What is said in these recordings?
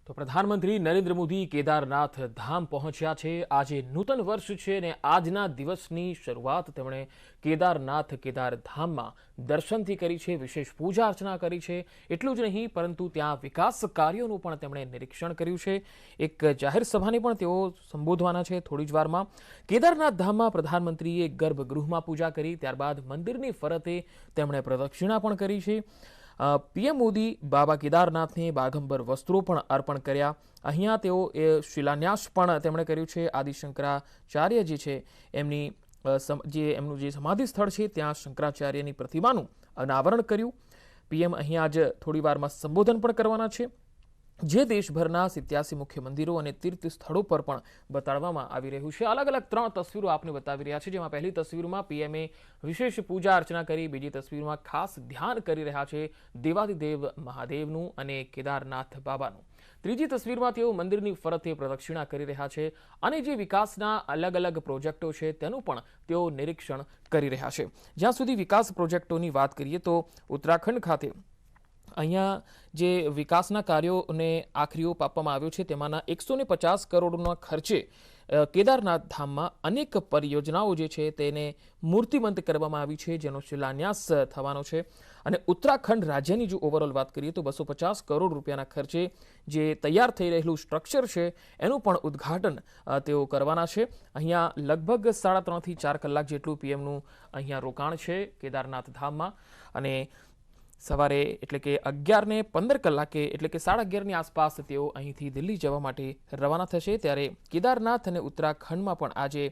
તો પ્રધાનમંત્રી નરેન્દ્ર મોદી કેદારનાથ ધામ પહોંચ્યા છે। આજે નૂતન વર્ષ છે અને આજના દિવસની શરૂઆત તેમણે કેદારધામમાં દર્શનથી કરી છે, વિશેષ પૂજા અર્ચના કરી છે। એટલું જ નહીં પરંતુ ત્યાં વિકાસ કાર્યોનું પણ તેમણે નિરીક્ષણ કર્યું છે। એક જાહેર સભાને પણ તેઓ સંબોધવાના છે થોડી જ વારમાં। કેદારનાથ ધામમાં પ્રધાનમંત્રીએ ગર્ભગૃહમાં પૂજા કરી, ત્યારબાદ મંદિરની ફરતે તેમણે પ્રદક્ષિણા પણ કરી છે। પીએમ મોદી બાબા કેદારનાથને બાગંબર વસ્ત્રો પણ અર્પણ કર્યા। અહીંયા તેઓ શિલાન્યાસ પણ તેમણે કર્યું છે। આદિ શંકરાચાર્ય જે છે એમનું જે સમાધિ સ્થળ છે ત્યાં શંકરાચાર્યની પ્રતિમાનું અનાવરણ કર્યું। પીએમ અહીંયા જ થોડી વારમાં સંબોધન પણ કરવાના છે, જે દેશભરના 87 મુખ્ય મંદિરો અને તીર્થ સ્થળો પર પણ બતાડવામાં આવી રહ્યું છે। અલગ અલગ 3 તસવીરો આપને બતાવી રહ્યા છે, જેમાં પહેલી તસવીરમાં પીએમએ વિશેષ પૂજા અર્ચના કરી, બીજી તસવીરમાં ખાસ ધ્યાન કરી રહ્યા છે દેવાદિદેવ મહાદેવનું અને કેદારનાથ બાબાનું, ત્રીજી તસવીરમાં તેઓ મંદિરની ફરતે પ્રદક્ષિણા કરી રહ્યા છે અને જે વિકાસના અલગ અલગ પ્રોજેક્ટો છે તેનું પણ તેઓ નિરીક્ષણ કરી રહ્યા છે। જ્યાં સુધી વિકાસ પ્રોજેક્ટોની વાત કરીએ તો ઉત્તરાખંડ ખાતે અહીંયા જે વિકાસના કાર્યોને આખરી ઓપ આપવામાં આવ્યો છે તેમાંના 150 કરોડના ખર્ચે કેદારનાથ ધામમાં અનેક પરિયોજનાઓ જે છે તેને મૂર્તિમંત કરવામાં આવી છે, જેનો શિલાન્યાસ થવાનો છે। અને ઉત્તરાખંડ રાજ્યની જો ઓવરઓલ વાત કરીએ તો 250 કરોડ રૂપિયાના ખર્ચે જે તૈયાર થઈ રહેલું સ્ટ્રક્ચર છે એનું પણ ઉદ્ઘાટન તેઓ કરવાના છે। અહીંયા લગભગ 3.5 થી 4 કલાક જેટલું પીએમનું અહીંયા રોકાણ છે કેદારનાથ ધામમાં અને સવારે એટલે કે 11:15 કલાકે એટલે કે 11:30ની આસપાસ તેઓ અહીંથી દિલ્હી જવા માટે રવાના થશે। ત્યારે કેદારનાથ અને ઉત્તરાખંડમાં પણ આજે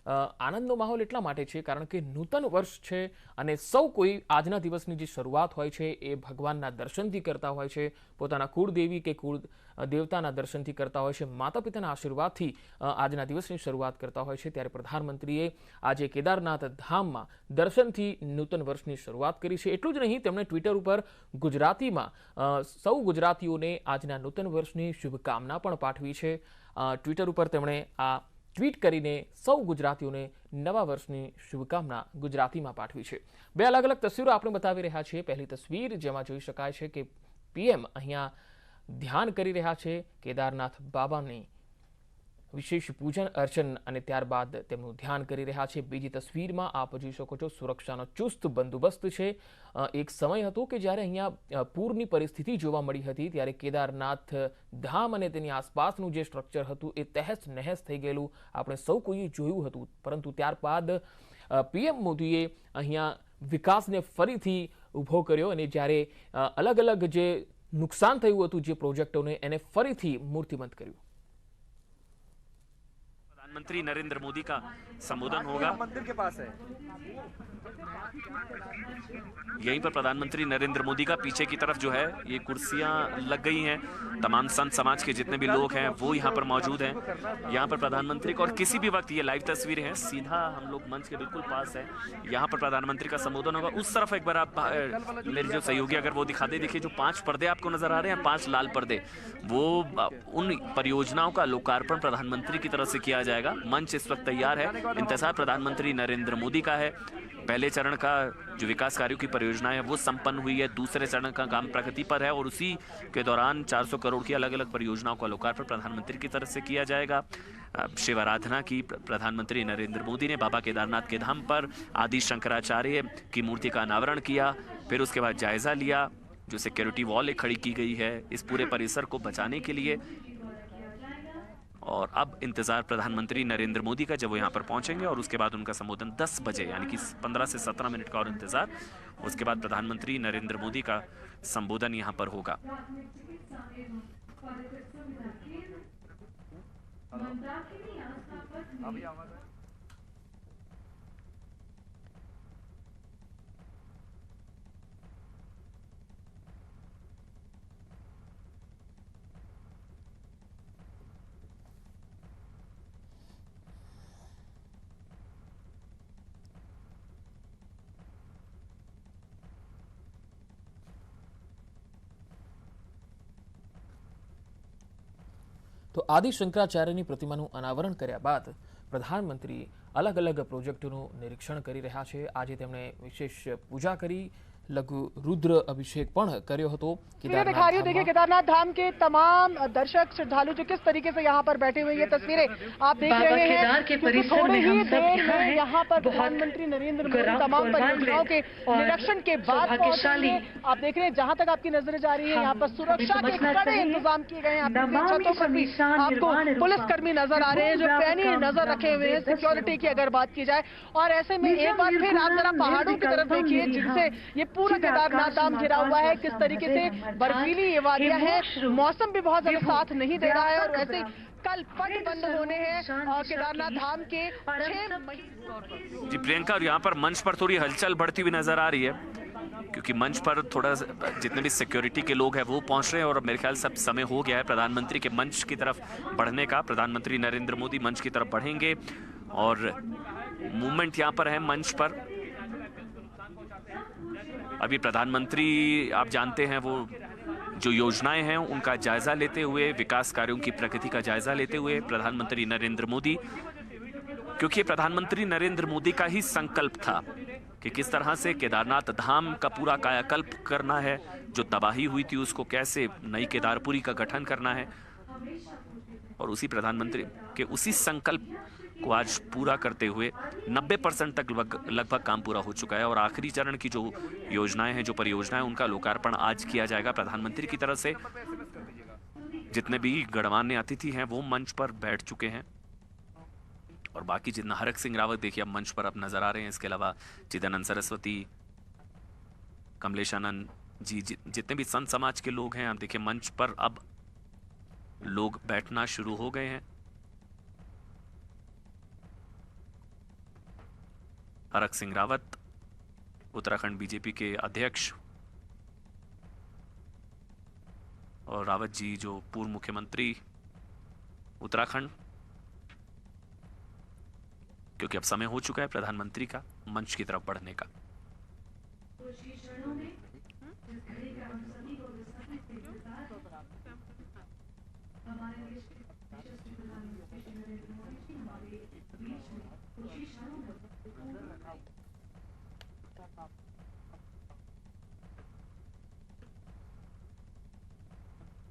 આનંદનો માહોલ એટલા માટે છે કારણ કે નૂતન વર્ષ છે અને સૌ કોઈ આજના દિવસની જે શરૂઆત હોય છે એ ભગવાનના દર્શનથી કરતા હોય છે, પોતાના કુળદેવી કે કુળ દેવતાના દર્શનથી કરતા હોય છે, માતા પિતાના આશીર્વાદથી આજના દિવસની શરૂઆત કરતા હોય છે। ત્યારે પ્રધાનમંત્રીએ આજે કેદારનાથ ધામમાં દર્શનથી નૂતન વર્ષની શરૂઆત કરી છે। એટલું જ નહીં, તેમણે ટ્વિટર ઉપર ગુજરાતીમાં સૌ ગુજરાતીઓને આજના નૂતન વર્ષની શુભકામના પણ પાઠવી છે। ટ્વિટર ઉપર તેમણે આ ટ્વીટ કરીને સૌ ગુજરાતીઓને નવા વર્ષની શુભકામના ગુજરાતીમાં પાઠવી છે। બે અલગ અલગ તસવીરો આપણે બતાવી રહ્યા છીએ। પહેલી તસવીર જેમાં જોઈ શકાય છે કે પીએમ અહીંયા ધ્યાન કરી રહ્યા છે કેદારનાથ બાબાની વિશેષ પૂજન અર્ચન અને ત્યારબાદ તેમનું ધ્યાન કરી રહ્યા છે। બીજી તસવીરમાં આપ જોઈ શકો છો સુરક્ષાનો ચુસ્ત બંદોબસ્ત છે। એક સમય હતો કે જ્યારે અહીંયા પૂરની પરિસ્થિતિ જોવા મળી હતી, ત્યારે કેદારનાથ ધામ અને તેની આસપાસનું જે સ્ટ્રક્ચર હતું એ તહેસ નહેસ થઈ ગયેલું આપણે સૌ કોઈએ જોયું હતું, પરંતુ ત્યારબાદ પીએમ મોદીએ અહીંયા વિકાસને ફરીથી ઊભો કર્યો અને જ્યારે અલગ અલગ જે નુકસાન થયું હતું જે પ્રોજેક્ટોને એને ફરીથી મૂર્તિમંત કર્યું। प्रधानमंत्री नरेंद्र मोदी का संबोधन होगा। मंदिर के पास है, यहीं पर प्रधानमंत्री नरेंद्र मोदी का पीछे की तरफ जो है ये कुर्सियां लग गई हैं। तमाम संत समाज के जितने भी लोग हैं वो यहाँ पर मौजूद हैं। यहाँ पर प्रधानमंत्री को और किसी भी वक्त ये लाइव तस्वीरें हैं, सीधा हम लोग मंच के बिल्कुल पास है, यहाँ पर प्रधानमंत्री का संबोधन होगा। उस तरफ एक बार आप मेरे जो सहयोगी अगर वो दिखा दे, देखिए जो 5 पर्दे आपको नजर आ रहे हैं, 5 लाल पर्दे, वो उन परियोजनाओं का लोकार्पण प्रधानमंत्री की तरफ से किया जाएगा। मंच इस वक्त तैयार है, इंतजार प्रधानमंत्री नरेंद्र मोदी का है। पहले चरण का जो विकास कार्यों की परियोजना है वो संपन्न हुई है, दूसरे चरण का काम प्रगति पर है और उसी के दौरान 400 करोड़ की अलग अलग परियोजनाओं का लोकार्पण प्रधानमंत्री की तरफ से किया जाएगा। शिव आराधना की प्रधानमंत्री नरेंद्र मोदी ने बाबा केदारनाथ के धाम पर, आदि शंकराचार्य की मूर्ति का अनावरण किया, फिर उसके बाद जायजा लिया। जो सिक्योरिटी वॉल खड़ी की गई है इस पूरे परिसर को बचाने के लिए, और अब इंतजार प्रधानमंत्री नरेंद्र मोदी का जब वो यहाँ पर पहुंचेंगे और उसके बाद उनका संबोधन 10 बजे यानी कि 15 से 17 मिनट का और इंतजार, उसके बाद प्रधानमंत्री नरेंद्र मोदी का संबोधन यहाँ पर होगा। તો આદિ શંકરાચાર્યની પ્રતિમાનું અનાવરણ કર્યા બાદ પ્રધાનમંત્રી અલગ અલગ પ્રોજેક્ટોનું નિરીક્ષણ કરી રહ્યા છે। આજે તેમણે વિશેષ પૂજા કરી, લઘુ રુદ્ર અભિષેક પણ કર્યો હતો तस्वीरें दिखा रही हूँ। देखिए केदारनाथ धाम के तमाम दर्शक श्रद्धालु जो किस तरीके से यहाँ पर बैठे हुए, ये तस्वीरें आप देख रहे हैं। क्योंकि थोड़ी ही देर में यहाँ पर प्रधानमंत्री नरेंद्र मोदी तमाम परियोजनाओं के निरीक्षण के बाद पहुंचेंगे। आप देख रहे हैं जहाँ तक आपकी नजरें जा रही है, यहाँ पर सुरक्षा के कड़े इंतजाम किए गए हैं। आप देखिए छतों पर भी आपको पुलिसकर्मी नजर आ रहे हैं जो पैनी नजर रखे हुए हैं सिक्योरिटी की अगर बात की जाए। और ऐसे में एक बार फिर आप जरा पहाड़ों की तरफ देखिए जिनसे ये पूरा केदारनाथ धाम घिरा हुआ है, किस तरीके से बर्फीली ये वादियां हैं। मौसम भी बहुत ज्यादा साथ नहीं दे रहा है और वैसे कल पट बंद होने हैं और केदारनाथ धाम के 6 महीने। जी प्रियंका, और यहाँ पर मंच पर थोड़ी हलचल बढ़ती हुई नजर आ रही है क्योंकि मंच पर थोड़ा जितने भी सिक्योरिटी के लोग हैं वो पहुंच रहे हैं और मेरे ख्याल से अब समय हो गया है प्रधानमंत्री के मंच की तरफ बढ़ने का। प्रधानमंत्री नरेंद्र मोदी मंच की तरफ बढ़ेंगे और मूवमेंट यहाँ पर है मंच पर। अभी प्रधानमंत्री आप जानते हैं वो जो योजनाएं हैं उनका जायजा लेते हुए, विकास कार्यों की प्रगति का जायजा लेते हुए प्रधानमंत्री नरेंद्र मोदी, क्योंकि प्रधानमंत्री नरेंद्र मोदी का ही संकल्प था कि किस तरह से केदारनाथ धाम का पूरा कायाकल्प करना है, जो तबाही हुई थी उसको कैसे नई केदारपुरी का गठन करना है। और उसी प्रधानमंत्री के उसी संकल्प को आज पूरा करते हुए 90% तक लगभग काम पूरा हो चुका है और आखिरी चरण की जो योजनाएं हैं, जो परियोजनाएं, उनका लोकार्पण आज किया जाएगा प्रधानमंत्री की तरफ से। जितने भी गणमान्य अतिथि हैं वो मंच पर बैठ चुके हैं और बाकी जितना हरक सिंह रावत देखिए अब मंच पर अब नजर आ रहे हैं। इसके अलावा चिदानंद सरस्वती, कमलेशानंद जी, जितने भी संत समाज के लोग हैं, आप देखिए मंच पर अब लोग बैठना शुरू हो गए हैं। हरक सिंह रावत उत्तराखंड बीजेपी के अध्यक्ष और रावत जी जो पूर्व मुख्यमंत्री उत्तराखंड, क्योंकि अब समय हो चुका है प्रधानमंत्री का मंच की तरफ बढ़ने का।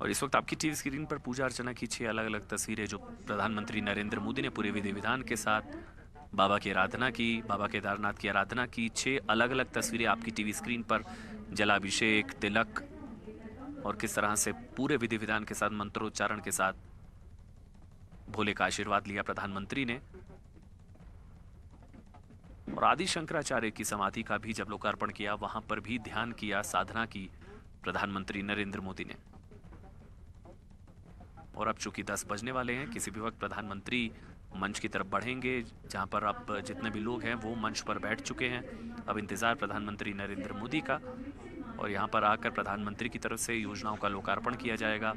और इस वक्त आपकी टीवी स्क्रीन पर पूजा अर्चना की 6 अलग अलग तस्वीरें जो प्रधानमंत्री नरेंद्र मोदी ने पूरे विधि विधान के साथ बाबा की आराधना की, बाबा केदारनाथ की आराधना की। 6 अलग अलग तस्वीरें आपकी टीवी स्क्रीन पर, जलाभिषेक, तिलक और किस तरह से पूरे विधि विधान के साथ मंत्रोच्चारण के साथ भोले का आशीर्वाद लिया प्रधानमंत्री ने। और आदि शंकराचार्य की समाधि का भी जब लोकार्पण किया, वहां पर भी ध्यान किया, साधना की प्रधानमंत्री नरेंद्र मोदी ने। और अब चूंकि 10 बजने वाले हैं, किसी भी वक्त प्रधानमंत्री मंच की तरफ बढ़ेंगे, जहां पर अब जितने भी लोग हैं वो मंच पर बैठ चुके हैं। अब इंतजार प्रधानमंत्री नरेंद्र मोदी का और यहां पर आकर प्रधानमंत्री की तरफ से योजनाओं का लोकार्पण किया जाएगा।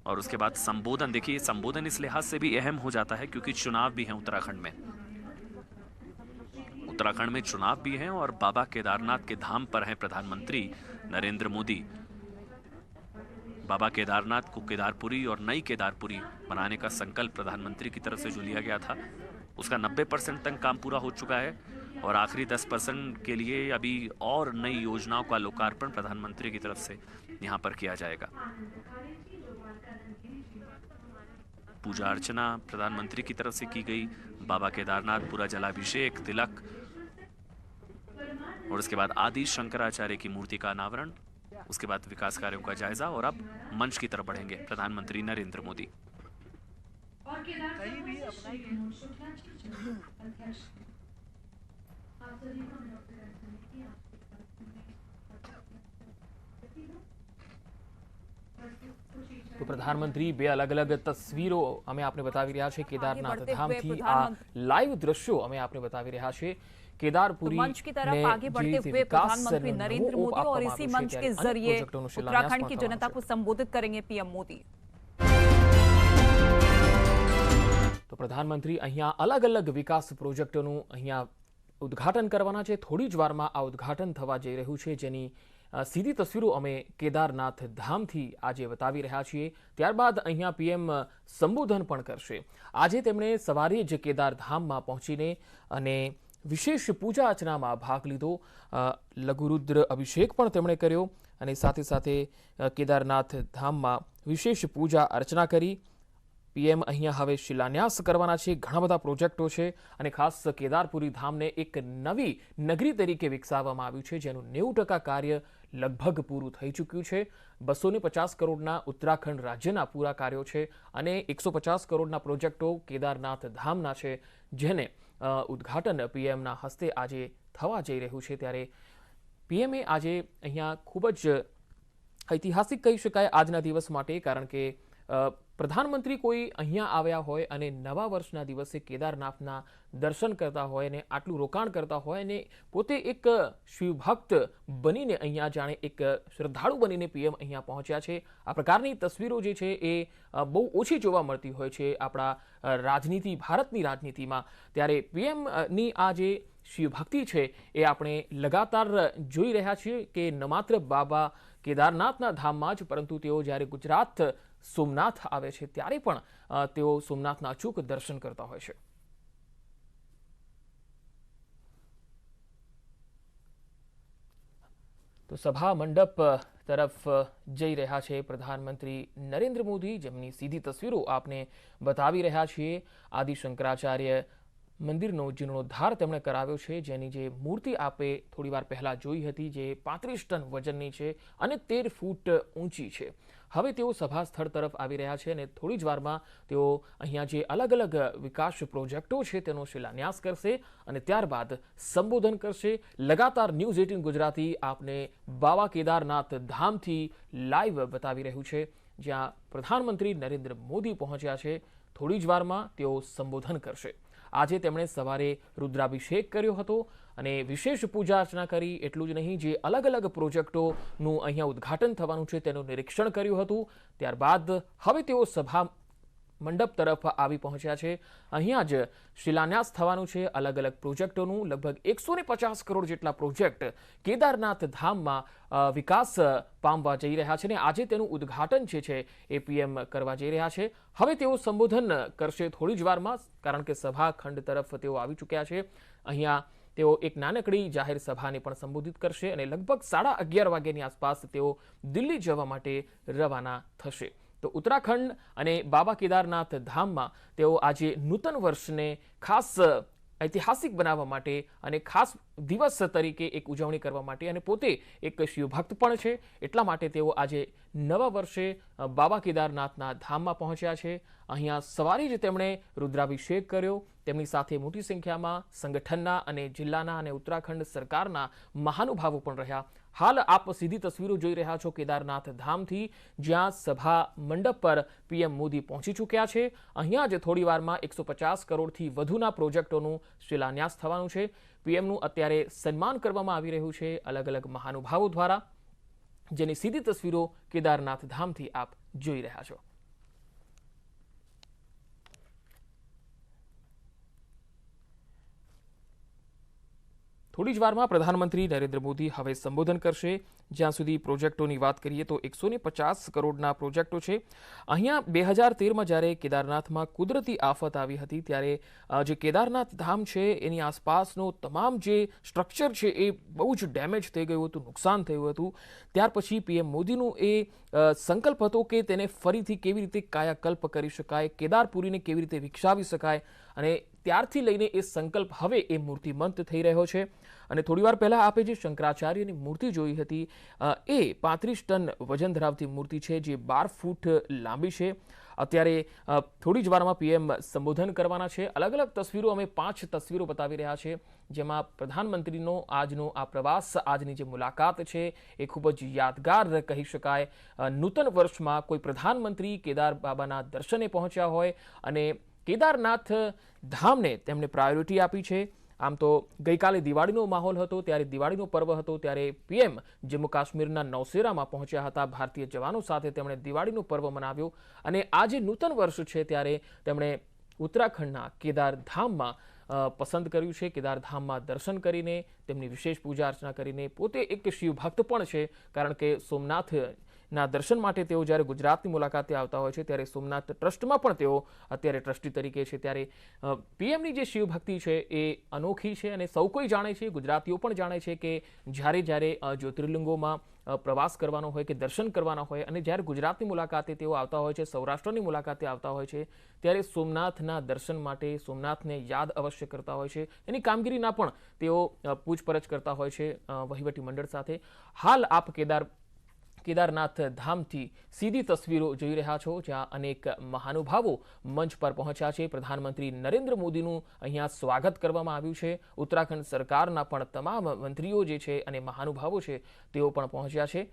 और उसके बाद संबोधन, देखिए संबोधन इस लिहाज से भी अहम हो जाता है क्योंकि चुनाव भी है उत्तराखंड में। उत्तराखंड में चुनाव भी हैं और बाबा केदारनाथ के धाम पर हैं प्रधानमंत्री नरेंद्र मोदी। बाबा केदारनाथ को केदारपुरी और नई केदारपुरी बनाने का संकल्प प्रधानमंत्री की तरफ से जो लिया गया था, उसका 90% तक काम पूरा हो चुका है और आखिरी 10% के लिए अभी और नई योजनाओं का लोकार्पण प्रधानमंत्री की तरफ से यहां पर किया जाएगा। पूजा अर्चना प्रधानमंत्री की तरफ से की गई, बाबा केदारनाथ पूरा जलाभिषेक, तिलक और उसके बाद आदि शंकराचार्य की मूर्ति का अनावरण, उसके बाद विकास कार्यों का जायजा और अब मंच की तरफ बढ़ेंगे प्रधानमंत्री नरेंद्र मोदी। तो प्रधानमंत्री બે અલગ અલગ તસવીરો અમે આપને બતાવી રહ્યા છે કેદારનાથ ધામથી। આ લાઈવ દ્રશ્યો અમે આપને બતાવી રહ્યા છે केदारपुरी मंच की तरफ आगे बढ़ते हुए प्रधानमंत्री नरेंद्र मोदी और इसी मंच के जरिए उत्तराखंड की जनता को संबोधित करेंगे पीएम मोदी। तो प्रधानमंत्री અહીંયા अलग अलग विकास प्रोजेक्टोનું અહીંયા ઉદ્ઘાટન કરવાના છે। થોડી જ વારમાં આ ઉદ્ઘાટન થવા જઈ રહ્યું છે, જેની સીધી તસવીરો અમે કેદારનાથ ધામથી આજે બતાવી રહ્યા છીએ। ત્યારબાદ અહીંયા પીએમ સંબોધન પણ કરશે। આજે તેમણે સવારે જ કેદારધામમાં પહોંચીને અને વિશેષ પૂજા અર્ચનામાં ભાગ લીધો. લઘુરુદ્ર અભિષેક પણ તેમણે કર્યો અને સાથે સાથે કેદારનાથ ધામમાં વિશેષ પૂજા અર્ચના કરી. પીએમ અહીંયા હવે શિલાન્યાસ કરવાના છે. ઘણા બધા પ્રોજેક્ટો છે અને ખાસ કેદારપુરી ધામને એક નવી નગરી તરીકે વિકસાવવામાં આવ્યું છે, જેનું 90% કાર્ય લગભગ પૂરું થઈ ચૂક્યું છે. 250 કરોડના ઉત્તરાખંડ રાજ્યના પૂરા કાર્યો છે અને 150 કરોડના પ્રોજેક્ટો કેદારનાથ ધામના છે, જેને ઉદ્ઘાટન પીએમના હસ્તે આજે થવા જઈ રહ્યું છે. ત્યારે પીએમએ આજે અહીંયા ખૂબ જ ઐતિહાસિક કહી શકાય આજના દિવસ માટે, કારણ કે પ્રધાનમંત્રી કોઈ અહીંયા આવ્યા હોય અને નવા વર્ષના દિવસે કેદારનાથના દર્શન કરતા હોય અને આટલું રોકાણ કરતા હોય અને પોતે એક શિવભક્ત બનીને અહીંયા જાણે એક શ્રદ્ધાળુ બનીને પીએમ અહીંયા પહોંચ્યા છે. આ પ્રકારની તસવીરો જે છે એ બહુ ઓછી જોવા મળતી હોય છે આપણા ભારતની રાજનીતિમાં. ત્યારે પીએમની આ જે શિવભક્તિ છે એ આપણે લગાતાર જોઈ રહ્યા છીએ કે ન માત્ર બાબા કેદારનાથના ધામમાં જ, પરંતુ તેઓ જ્યારે ગુજરાત સોમનાથ આવે છે ત્યારે પણ તેઓ સોમનાથના અચૂક દર્શન કરતા હોય છે. તો સભા મંડપ તરફ જઈ રહ્યા છે પ્રધાનમંત્રી નરેન્દ્ર મોદી, જેમની સીધી તસવીરો આપને બતાવી રહ્યા છીએ. આદિ શંકરાચાર્ય મંદિરનો જીર્ણોદ્ધાર તેમણે કરાવ્યો છે, જેની જે મૂર્તિ આપે થોડીવાર પહેલા જોઈ હતી, જે 35 ટન વજનની છે અને 13 ફૂટ ઊંચી છે. હવે તેઓ સભા સ્થળ તરફ આવી રહ્યા છે અને થોડી જ વારમાં તેઓ અહીંયા જે અલગ અલગ વિકાસ પ્રોજેક્ટો છે તેનો શિલાન્યાસ કરશે અને ત્યારબાદ સંબોધન કરશે. લગાતાર ન્યૂઝ 18 ગુજરાતી આપને બાબા કેદારનાથ ધામથી લાઈવ બતાવી રહ્યું છે, જ્યાં પ્રધાનમંત્રી નરેન્દ્ર મોદી પહોંચ્યા છે. થોડી જ વારમાં તેઓ સંબોધન કરશે. આજે તેમણે સવારે રુદ્રાભિષેક કર્યો હતો અને વિશેષ પૂજા અર્ચના કરી. એટલું જ નહીં, જે અલગ અલગ પ્રોજેક્ટોનું અહીંયા ઉદ્ઘાટન થવાનું છે તેનું નિરીક્ષણ કર્યું હતું. ત્યારબાદ હવે તેઓ સભા મંડપ તરફ આવી પહોંચ્યા છે. અહીંયા જ શિલાન્યાસ થવાનું છે અલગ અલગ પ્રોજેક્ટોનું. લગભગ 150 કરોડ જેટલા પ્રોજેક્ટ કેદારનાથ ધામમાં વિકાસ પામવા જઈ રહ્યા છે અને આજે તેનું ઉદ્ઘાટન જે છે એ પીએમ કરવા જઈ રહ્યા છે. હવે તેઓ સંબોધન કરશે થોડી જ વારમાં, કારણ કે સભા ખંડ તરફ તેઓ આવી ચૂક્યા છે. અહીંયા તેઓ એક નાનકડી જાહેર સભાને પણ સંબોધિત કરશે અને લગભગ 11:30 વાગ્યાની આસપાસ તેઓ દિલ્હી જવા માટે રવાના થશે. તો ઉત્તરાખંડ અને બાબા કેદારનાથ ધામમાં તેઓ આજે નૂતન વર્ષને ખાસ ઐતિહાસિક બનાવવા માટે અને ખાસ દિવસ તરીકે એક ઉજવણી કરવા માટે, અને પોતે એક શિવભક્ત પણ છે એટલા માટે તેઓ આજે નવા વર્ષે બાબા કેદારનાથના ધામમાં પહોંચ્યા છે. અહીંયા સવારે જ તેમણે રુદ્રાભિષેક કર્યો. તેમની સાથે મોટી સંખ્યામાં સંગઠનના અને જિલ્લાના અને ઉત્તરાખંડ સરકારના મહાનુભાવો પણ રહ્યા. હાલ આપ સીધી તસવીરો જોઈ રહ્યા છો કેદારનાથ ધામથી, જ્યાં સભા મંડપ પર પીએમ મોદી પહોંચી ચૂક્યા છે. અહીંયા જ થોડી વારમાં 150 કરોડથી વધુના પ્રોજેક્ટોનું શિલાન્યાસ થવાનું છે. પીએમનું અત્યારે સન્માન કરવામાં આવી રહ્યું છે અલગ અલગ મહાનુભાવો દ્વારા, જેની સીધી તસવીરો કેદારનાથ ધામથી આપ જોઈ રહ્યા છો. થોડી જ વારમાં પ્રધાનમંત્રી નરેન્દ્ર મોદી હવે સંબોધન કરશે. જ્યાં સુધી પ્રોજેક્ટોની વાત કરીએ તો 150 કરોડના પ્રોજેક્ટો છે. અહીંયા 2013માં જ્યારે કેદારનાથમાં કુદરતી આફત આવી હતી ત્યારે જે કેદારનાથ ધામ છે એની આસપાસનો તમામ જે સ્ટ્રક્ચર છે એ બહુ જ ડેમેજ થઈ ગયું હતું, નુકસાન થયું હતું. ત્યાર પછી પીએમ મોદીનું એ સંકલ્પ હતો કે તેને ફરીથી કેવી રીતે કાયાકલ્પ કરી શકાય, કેદારપુરીને કેવી રીતે વિકસાવી શકાય, અને ત્યારથી લઈને એ સંકલ્પ હવે એ મૂર્તિમંત થઈ રહ્યો છે. અને થોડીવાર પહેલા આપે જે શંકરાચાર્યની મૂર્તિ જોઈ હતી એ 35 ટન વજન ધરાવતી મૂર્તિ છે, જે 12 ફૂટ લાંબી છે. અત્યારે થોડી જ વારમાં પીએમ સંબોધન કરવાના છે. અલગ અલગ તસવીરો અમે 5 તસવીરો બતાવી રહ્યા છે, જેમાં પ્રધાનમંત્રીનો આજનો આ પ્રવાસ, આજની જે મુલાકાત છે એ ખૂબ જ યાદગાર કહી શકાય. નૂતન વર્ષમાં કોઈ પ્રધાનમંત્રી કેદાર બાબાના દર્શને પહોંચ્યા હોય અને કેદારનાથ ધામને તેમણે પ્રાયોરિટી આપી છે. આમ તો ગઈકાલે દિવાળીનો માહોલ હતો, ત્યારે દિવાળીનો પર્વ હતો, ત્યારે પીએમ જમ્મુ કાશ્મીરના નૌશેરામાં પહોંચ્યા હતા. ભારતીય જવાનો સાથે તેમણે દિવાળીનો પર્વ મનાવ્યો અને આજે નૂતન વર્ષ છે ત્યારે તેમણે ઉત્તરાખંડના કેદારધામમાં પસંદ કર્યું છે. કેદારધામમાં દર્શન કરીને તેમની વિશેષ પૂજા અર્ચના કરીને પોતે એક શિવભક્ત પણ છે, કારણ કે સોમનાથ ના દર્શન માટે તેઓ જ્યારે ગુજરાતની મુલાકાતે આવતા હોય છે ત્યારે સોમનાથ ટ્રસ્ટમાં પણ તેઓ અત્યારે ટ્રસ્ટી તરીકે છે. ત્યારે પીએમની જે શિવભક્તિ છે એ અનોખી છે અને સૌ કોઈ જાણે છે, ગુજરાતીઓ પણ જાણે છે કે જ્યારે જ્યોતિર્લિંગોમાં પ્રવાસ કરવાનો હોય કે દર્શન કરવાના હોય અને જ્યારે ગુજરાતની મુલાકાતે તેઓ આવતા હોય છે, સૌરાષ્ટ્રની મુલાકાતે આવતા હોય છે, ત્યારે સોમનાથના દર્શન માટે સોમનાથને યાદ અવશ્ય કરતા હોય છે. એની કામગીરીના પણ તેઓ પૂછપરછ કરતા હોય છે વહીવટી મંડળ સાથે. હાલ આપ કેદારનાથ ધામથી સીધી તસવીરો જોઈ રહ્યા છો, જ્યાં અનેક મહાનુભાવો મંચ પર પહોંચ્યા છે. પ્રધાનમંત્રી નરેન્દ્ર મોદીનું અહીંયા સ્વાગત કરવામાં આવ્યું છે. ઉત્તરાખંડ સરકારના પણ તમામ મંત્રીઓ જે છે અને મહાનુભાવો છે તેઓ પણ પહોંચ્યા છે.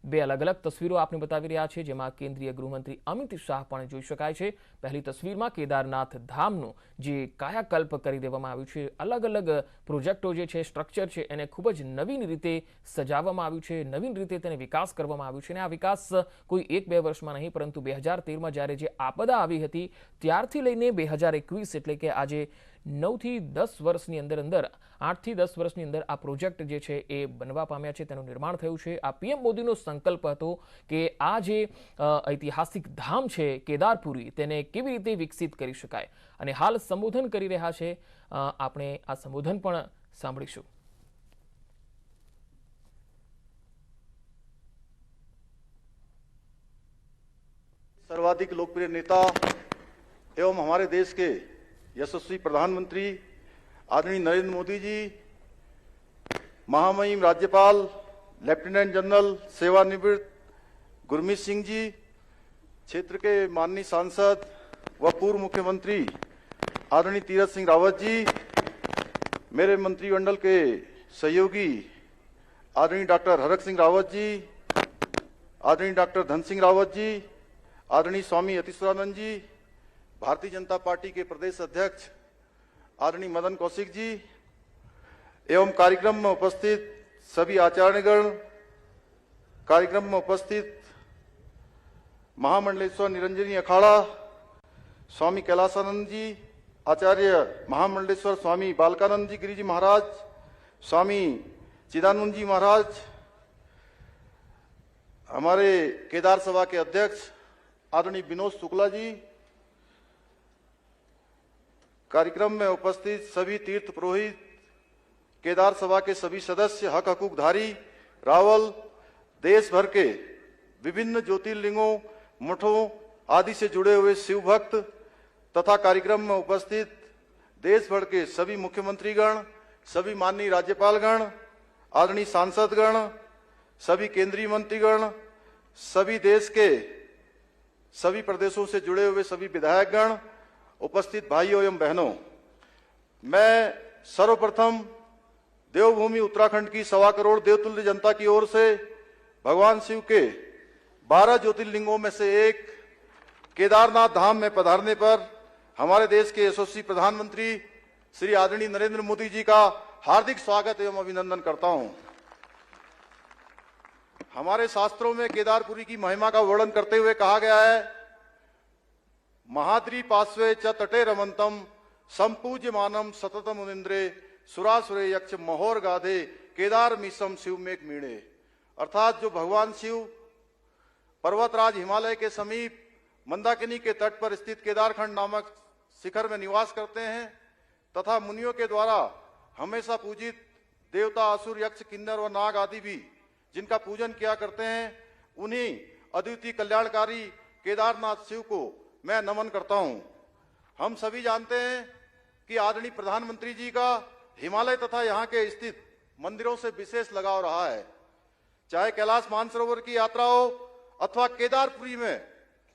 બે અલગ અલગ તસવીરો આપને બતાવી રહ્યા છે, જેમાં કેન્દ્રીય ગૃહમંત્રી અમિત શાહ પણ જોઈ શકાય છે. પહેલી તસવીરમાં કેદારનાથ ધામનું જે કાયાકલ્પ કરી દેવામાં આવ્યું છે, અલગ અલગ પ્રોજેક્ટો જે છે, સ્ટ્રક્ચર છે, એને ખૂબ જ નવીન રીતે સજાવવામાં આવ્યું છે, નવીન રીતે તેને વિકાસ કરવામાં આવ્યું છે. અને આ વિકાસ કોઈ 1-2 વર્ષમાં નહીં, પરંતુ 2013માં જ્યારે જે આપદા આવી હતી ત્યારથી લઈને 2021 એટલે કે આજે 9 થી 10 વર્ષની અંદર 8 થી 10 વર્ષની અંદર આ પ્રોજેક્ટ જે છે એ બનવા પામ્યા છે, તેનું નિર્માણ થયું છે. આ પીએમ મોદીનો સંકલ્પ હતો કે આ જે ઐતિહાસિક ધામ છે કેદારપુરી, તેને કેવી રીતે વિકસિત કરી શકાય. અને હાલ સંબોધન કરી રહ્યા છે, આપણે આ સંબોધન પણ સાંભળીશું. सर्वाधिक लोकप्रिय नेता एवं हमारे देश के यशस्वी प्रधानमंत्री आदरणीय नरेंद्र मोदी जी, महामहिम राज्यपाल लेफ्टिनेंट जनरल सेवानिवृत्त गुरमीत सिंह जी, क्षेत्र के माननीय सांसद व पूर्व मुख्यमंत्री आदरणीय तीरथ सिंह रावत जी, मेरे मंत्रिमंडल के सहयोगी आदरणीय डॉक्टर हरक सिंह रावत जी, आदरणीय डॉक्टर धन सिंह रावत जी, आदरणीय स्वामी अतिश्वरानंद जी, भारतीय जनता पार्टी के प्रदेश अध्यक्ष आदरणीय मदन कौशिक जी एवं कार्यक्रम में उपस्थित सभी आचार्यगण, कार्यक्रम में उपस्थित महामंडलेश्वर निरंजनी अखाड़ा स्वामी कैलासानंद जी, आचार्य महामंडलेश्वर स्वामी बालकानंद जी गिरिजी महाराज, स्वामी चिदानंद जी महाराज, हमारे केदार सभा के अध्यक्ष आदरणीय विनोद शुक्ला जी, कार्यक्रम में उपस्थित सभी तीर्थ पुरोहित, केदार सभा के सभी सदस्य, हक हकूकधारी, रावल, देश भर के विभिन्न ज्योतिर्लिंगों, मठों आदि से जुड़े हुए शिव भक्त तथा कार्यक्रम में उपस्थित देश भर के सभी मुख्यमंत्रीगण, सभी माननीय राज्यपालगण, आदरणीय सांसदगण, सभी केंद्रीय मंत्रीगण, सभी देश के सभी प्रदेशों से जुड़े हुए सभी विधायकगण, उपस्थित भाइयों एवं बहनों, मैं सर्वप्रथम देवभूमि उत्तराखंड की 1.25 करोड़ देवतुल्य जनता की ओर से भगवान शिव के 12 ज्योतिर्लिंगों में से एक केदारनाथ धाम में पधारने पर हमारे देश के यशस्वी प्रधानमंत्री श्री आदरणीय नरेंद्र मोदी जी का हार्दिक स्वागत एवं अभिनंदन करता हूं। हमारे शास्त्रों में केदारपुरी की महिमा का वर्णन करते हुए कहा गया है, महाद्री पार्श्वे च तटे रमंतम संपूज्यमानम सततम मुनिंद्रे सुरासुरे यक्ष महोर गाधे केदार मीसम शिव मेक मीणे। अर्थात जो भगवान शिव पर्वतराज हिमालय के समीप मंदाकिनी के तट पर स्थित केदारखंड नामक शिखर में निवास करते हैं तथा मुनियों के द्वारा हमेशा पूजित देवता, असुर, यक्ष, किन्नर व नाग आदि भी जिनका पूजन किया करते हैं, उन्हीं अद्वितीय कल्याणकारी केदारनाथ शिव को मैं नमन करता हूं। हम सभी जानते हैं कि आदरणीय प्रधानमंत्री जी का हिमालय तथा यहाँ के स्थित मंदिरों से विशेष लगाव रहा है। चाहे कैलाश मानसरोवर की यात्रा हो अथवा केदारपुरी में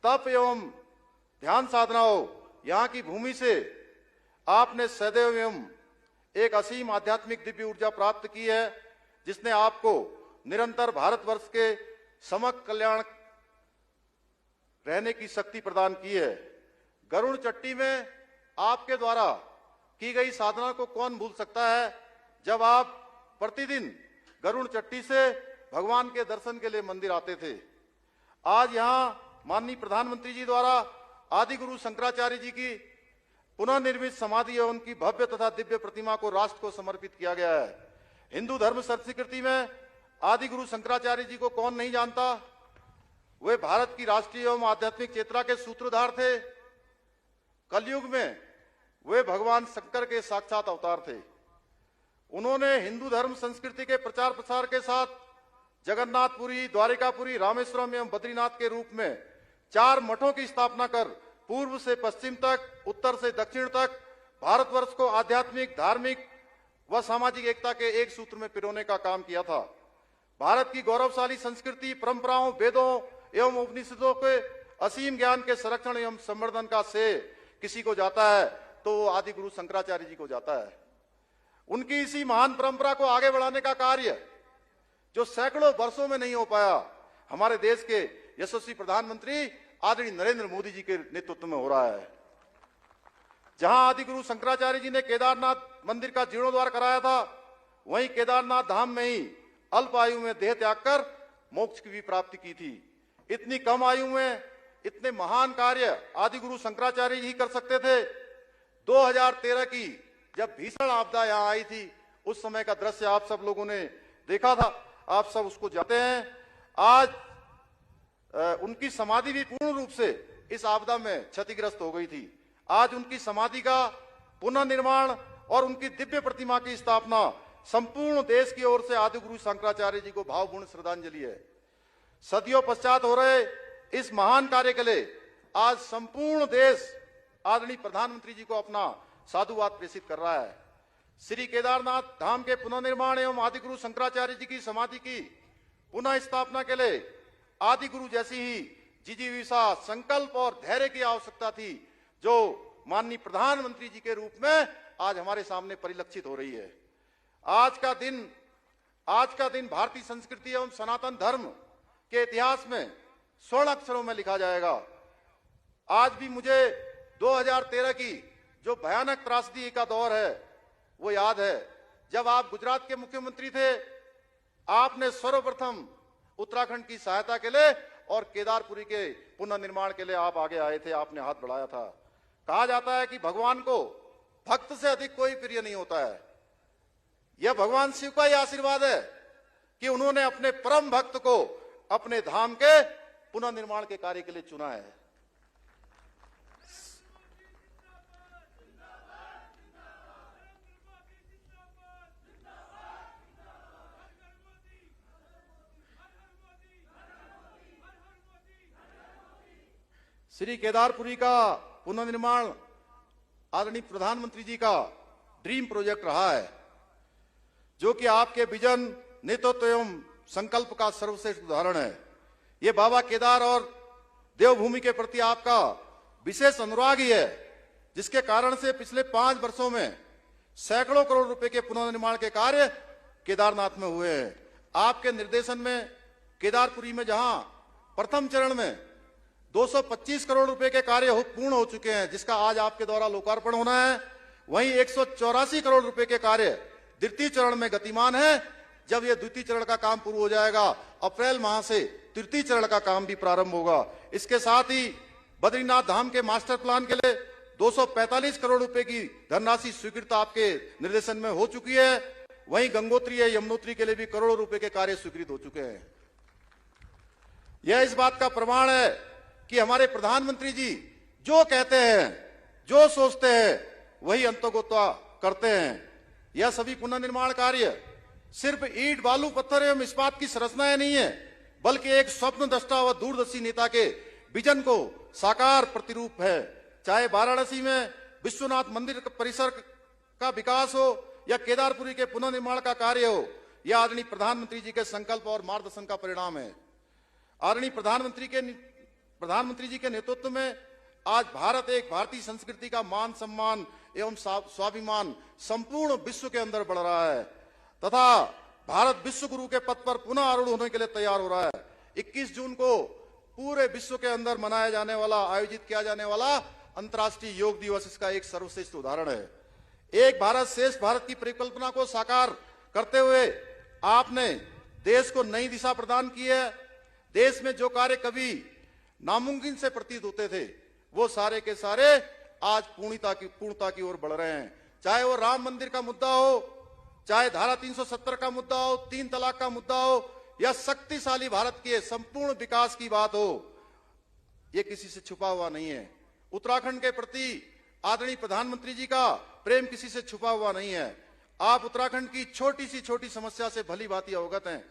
तप एवं ध्यान साधना हो, यहाँ की भूमि से आपने सदैव एवं एक असीम आध्यात्मिक दिव्य ऊर्जा प्राप्त की है, जिसने आपको निरंतर भारतवर्ष के समग्र कल्याण रहने की शक्ति प्रदान की है। गरुड़ चट्टी में आपके द्वारा की गई साधना को कौन भूल सकता है, जब आप प्रतिदिन गरुड़ चट्टी से भगवान के दर्शन के लिए मंदिर आते थे। आज यहाँ माननीय प्रधानमंत्री जी द्वारा आदि गुरु शंकराचार्य जी की पुनः निर्मित समाधि एवं उनकी भव्य तथा दिव्य प्रतिमा को राष्ट्र को समर्पित किया गया है। हिंदू धर्म संस्कृति में आदि गुरु शंकराचार्य जी को कौन नहीं जानता। वे भारत की राष्ट्रीय एवं आध्यात्मिक चेतना के सूत्रधार थे। कलयुग में वे भगवान शंकर के साक्षात अवतार थे। उन्होंने हिंदू धर्म संस्कृति के प्रचार प्रसार के साथ जगन्नाथपुरी, द्वारिकापुरी, रामेश्वरम एवं बद्रीनाथ के रूप में 4 मठों की स्थापना कर पूर्व से पश्चिम तक, उत्तर से दक्षिण तक भारतवर्ष को आध्यात्मिक, धार्मिक व सामाजिक एकता के एक सूत्र में पिरोने का काम किया था। भारत की गौरवशाली संस्कृति, परंपराओं, वेदों एवं उपनिषदों के असीम ज्ञान के संरक्षण एवं संवर्धन का श्रेय किसी को जाता है तो वो आदि गुरु शंकराचार्य जी को जाता है। उनकी इसी महान परंपरा को आगे बढ़ाने का कार्य जो सैकड़ों वर्षों में नहीं हो पाया, हमारे देश के यशस्वी प्रधानमंत्री आदरणीय नरेंद्र मोदी जी के नेतृत्व में हो रहा है। जहां आदि गुरु शंकराचार्य जी ने केदारनाथ मंदिर का जीर्णोद्धार कराया था, वहीं केदारनाथ धाम में ही अल्प आयु में देह त्याग कर मोक्ष की भी प्राप्ति की थी। इतनी कम आयु में इतने महान कार्य आदि गुरु शंकराचार्य जी कर सकते थे। 2013 की जब भीषण आपदा यहां आई थी, उस समय का दृश्य आप सब लोगों ने देखा था, आप सब उसको जानते हैं। आज उनकी समाधि भी पूर्ण रूप से इस आपदा में क्षतिग्रस्त हो गई थी। आज उनकी समाधि का पुनर्निर्माण और उनकी दिव्य प्रतिमा की स्थापना संपूर्ण देश की ओर से आदि गुरु शंकराचार्य जी को भावपूर्ण श्रद्धांजलि है। सदियों पश्चात हो रहे इस महान कार्य के लिए आज संपूर्ण देश आदरणीय प्रधानमंत्री जी को अपना साधुवाद प्रेषित कर रहा है। श्री केदारनाथ धाम के पुनर्निर्माण एवं आदि गुरु शंकराचार्य जी की समाधि की पुनः स्थापना के लिए आदि गुरु जैसी ही जिजीविषा, संकल्प और धैर्य की आवश्यकता थी, जो माननीय प्रधानमंत्री जी के रूप में आज हमारे सामने परिलक्षित हो रही है। आज का दिन भारतीय संस्कृति एवं सनातन धर्म के इतिहास में स्वर्ण अक्षरों में लिखा जाएगा। आज भी मुझे 2013 की जो भयानक त्रासदी का दौर है वो याद है, जब आप गुजरात के मुख्यमंत्री थे। आपने सर्वप्रथम उत्तराखंड की सहायता के लिए और केदारपुरी के पुनर्निर्माण के लिए आप आगे आए थे, आपने हाथ बढ़ाया था। कहा जाता है कि भगवान को भक्त से अधिक कोई प्रिय नहीं होता है। यह भगवान शिव का ही आशीर्वाद है कि उन्होंने अपने परम भक्त को अपने धाम के पुनर्निर्माण के कार्य के लिए चुना है। श्री केदारपुरी का पुनर्निर्माण आदरणीय प्रधानमंत्री जी का ड्रीम प्रोजेक्ट रहा है, जो कि आपके विजन, नेतृत्व एवं संकल्प का सर्वश्रेष्ठ उदाहरण है। ये बाबा केदार और देवभूमि के प्रति आपका विशेष अनुराग ही है, जिसके कारण से पिछले 5 वर्षों में सैकड़ों करोड़ रुपए के पुनर्निर्माण के कार्य केदारनाथ में हुए हैं। आपके निर्देशन में केदारपुरी में जहां प्रथम चरण में 225 करोड़ रुपए के कार्य पूर्ण हो चुके हैं, जिसका आज आपके द्वारा लोकार्पण होना है, वहीं 184 करोड़ रुपए के कार्य द्वितीय चरण में गतिमान है। जब यह द्वितीय चरण का काम पूरा हो जाएगा, अप्रैल माह से तृतीय चरण का काम भी प्रारंभ होगा। इसके साथ ही बद्रीनाथ धाम के मास्टर प्लान के लिए 245 करोड़ रुपए की धनराशि स्वीकृत आपके निर्देशन में हो चुकी है। वहीं गंगोत्री या यमुनोत्री के लिए भी करोड़ों रुपए के कार्य स्वीकृत हो चुके हैं। यह इस बात का प्रमाण है कि हमारे प्रधानमंत्री जी जो कहते हैं, जो सोचते हैं, वही अंतर्गोत्वा करते हैं। यह सभी पुनर्निर्माण कार्य सिर्फ ईंट, बालू, पत्थर एवं इस्पात की संरचनाएं नहीं है, बल्कि एक स्वप्न दृष्टा व दूरदर्शी नेता के विजन को साकार प्रतिरूप है। चाहे वाराणसी में विश्वनाथ मंदिर परिसर का विकास हो या केदारपुरी के पुनर्निर्माण का कार्य हो, यह आदरणीय प्रधानमंत्री जी के संकल्प और मार्गदर्शन का परिणाम है। आदरणीय प्रधानमंत्री जी के नेतृत्व में आज भारत एक भारतीय संस्कृति का मान सम्मान एवं स्वाभिमान संपूर्ण विश्व के अंदर बढ़ रहा है तथा भारत विश्व गुरु के पद पर पुनः आरूढ़ होने के लिए तैयार हो रहा है। 21 जून को पूरे विश्व के अंदर मनाया जाने वाला, आयोजित किया जाने वाला अंतर्राष्ट्रीय योग दिवस इसका एक सर्वश्रेष्ठ उदाहरण है। एक भारत श्रेष्ठ भारत की परिकल्पना को साकार करते हुए आपने देश को नई दिशा प्रदान की है। देश में जो कार्य कभी नामुमकिन से प्रतीत होते थे, वो सारे के सारे आज पूर्णता की ओर बढ़ रहे हैं। चाहे वो राम मंदिर का मुद्दा हो, चाहे धारा 370 का मुद्दा हो, 3 तलाक का मुद्दा हो, या शक्तिशाली भारत के संपूर्ण विकास की बात हो, ये किसी से छुपा हुआ नहीं है। उत्तराखंड के प्रति आदरणीय प्रधानमंत्री जी का प्रेम किसी से छुपा हुआ नहीं है। आप उत्तराखंड की छोटी सी छोटी समस्या से भली भांति अवगत हैं।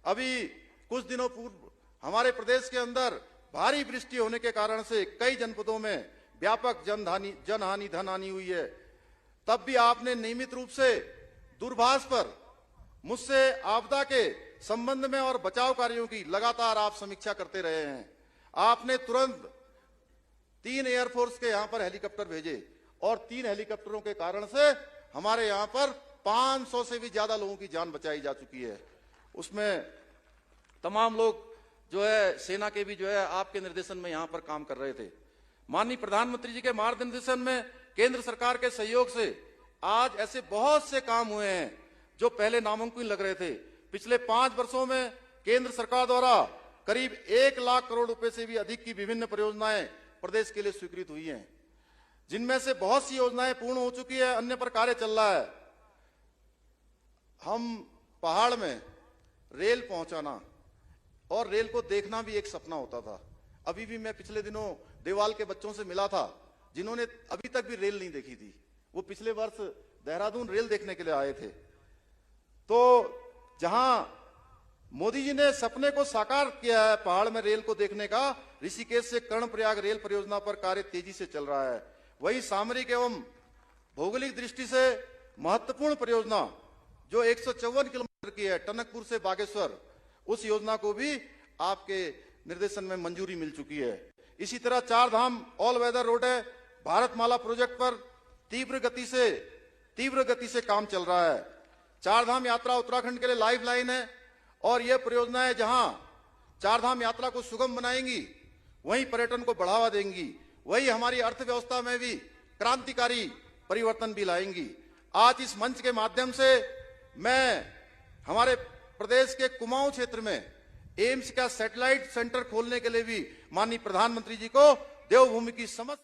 अभी कुछ दिनों पूर्व हमारे प्रदेश के अंदर भारी वृष्टि होने के कारण से कई जनपदों में व्यापक जनहानि धनहानि हुई है। तब भी आपने नियमित रूप से दूरभाष पर मुझसे आपदा के संबंध में और बचाव कार्यों की लगातार आप समीक्षा करते रहे हैं। आपने तुरंत 3 एयरफोर्स के यहां पर हेलीकॉप्टर भेजे और 3 हेलीकॉप्टरों के कारण से हमारे यहां पर 500 से भी ज्यादा लोगों की जान बचाई जा चुकी है। उसमें तमाम लोग जो है सेना के भी जो है आपके निर्देशन में यहां पर काम कर रहे थे। माननीय प्रधानमंत्री जी के मार्गदर्शन में केंद्र सरकार के सहयोग से आज ऐसे बहुत से काम हुए हैं जो पहले नामुमकिन लग रहे थे। पिछले 5 वर्षों में केंद्र सरकार द्वारा करीब 1 लाख करोड़ रुपए से भी अधिक की विभिन्न परियोजनाएं प्रदेश के लिए स्वीकृत हुई हैं, जिनमें से बहुत सी योजनाएं पूर्ण हो चुकी है, अन्य पर कार्य चल रहा है। हम पहाड़ में रेल पहुंचाना और रेल को देखना भी एक सपना होता था। अभी भी मैं पिछले दिनों देवाल के बच्चों से मिला था जिन्होंने अभी तक भी रेल नहीं देखी थी। वो पिछले वर्ष देहरादून रेल देखने के लिए आए थे। तो जहां मोदी जी ने सपने को साकार किया है पहाड़ में रेल को देखने का, ऋषिकेश से कर्णप्रयाग रेल परियोजना पर कार्य तेजी से चल रहा है। वही सामरिक एवं भौगोलिक दृष्टि से महत्वपूर्ण परियोजना जो 154 किलोमीटर की है, टनकपुर से बागेश्वर, उस योजना को भी आपके निर्देशन में मंजूरी मिल चुकी है। इसी तरह 4 धाम ऑल वेदर रोड है, भारतमाला प्रोजेक्ट पर तीव्र गति से काम चल रहा है। 4 धाम यात्रा उत्तराखंड के लिए लाइफ लाइन है और यह परियोजनाएं जहां 4 धाम यात्रा को सुगम बनाएंगी, वहीं पर्यटन को बढ़ावा देंगी, वही हमारी अर्थव्यवस्था में भी क्रांतिकारी परिवर्तन भी लाएंगी। आज इस मंच के माध्यम से मैं हमारे प्रदेश के कुमाऊं क्षेत्र में एम्स का सैटेलाइट सेंटर खोलने के लिए भी माननीय प्रधानमंत्री जी को देवभूमि की समस्त